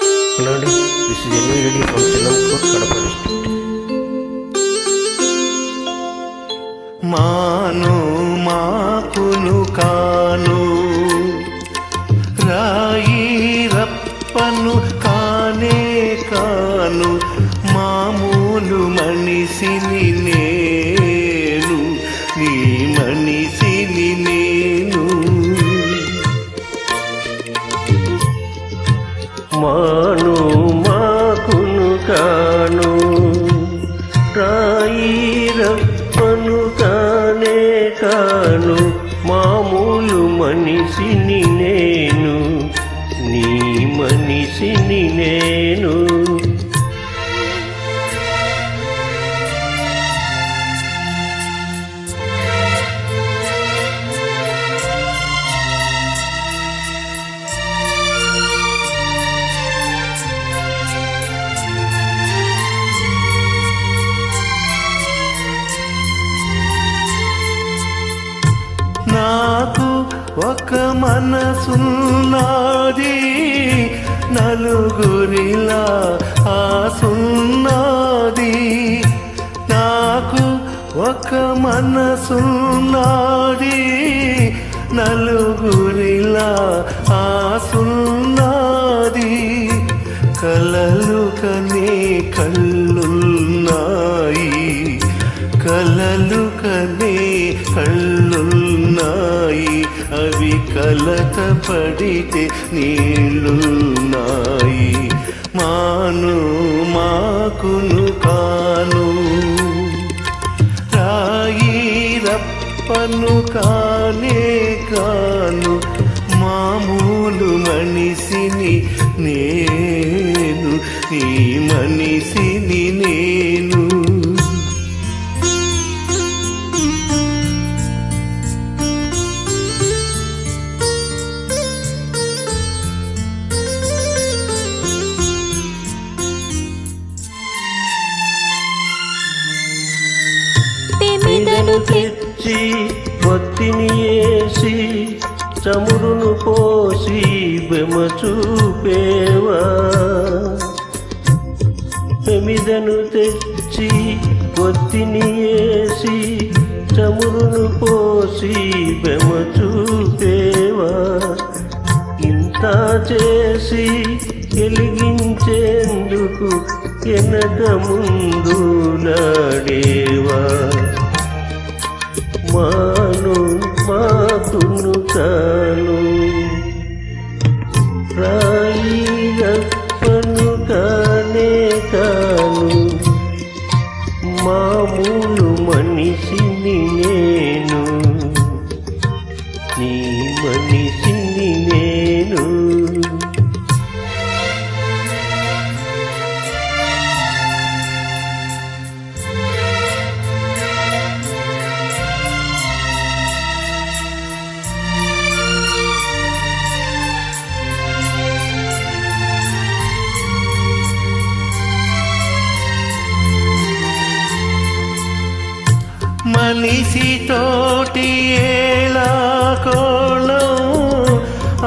Hello, this is Jenny Reddy from Chellamkot, Kadapa district. మాను మాకును కాను రాయి రప్పను కానే కాను మామూలు మనిషిని నేను నీ మనిషిని నేను మాను మాకును కాను రాయి రప్పను కానే కాను మామూలు మనిషిని నేను నీ మనిషిని నేను నాకు ఒక మనసున్నది నలుగురిలా ఆసున్నది నాకు ఒక మనసున్నది నలుగురిలా ఆసున్నది కలలు కనే కళ్ళున్నాయి కలలు కనే కళ్ళున్నాయి అవి కలత పడితే నీళ్ళున్నాయి మాను మాకును కాను రాయి రప్పను కానే కాను మామూలు మనిషిని నేను నీ మనిషిని నేను మీదను తెచ్చి ఒత్తిని వేసి చమురును పోసి బెమ చూపేవా మీదను తెచ్చి ఒత్తిని వేసి చమురును పోసి బెమ చూపేవా ఇంత చేసి వెలిగించేందుకు వెనక ముందు నాడేవా మాను మాకును కాను రాయి రప్పను కానే కాను మామూలు మనిషిని నేను నీ మనిషిని నేను మనిషితోటి ఎలా కోళం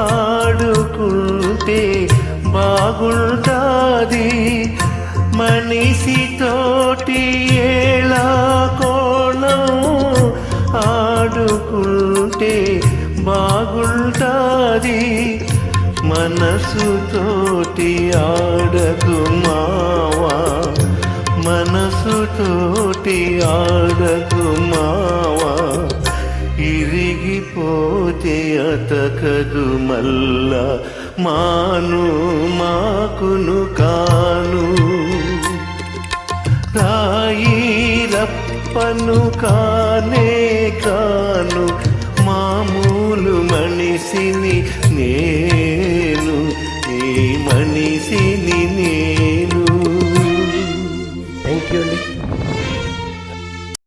ఆడుకుంటే బాగుంటాది మనిషితోటి ఎలా కోళం ఆడుకుంటే బాగుంటాది మనసుతోటి ఆడకు మావా మనసుతోటి ఆడకు మావా ఇరిగిపోతే అతకదు మల్లా మాను మాకును కాను రాయి రప్పను కానే కాను మామూలు మనిషిని నేను ఈ మనిషిని నేను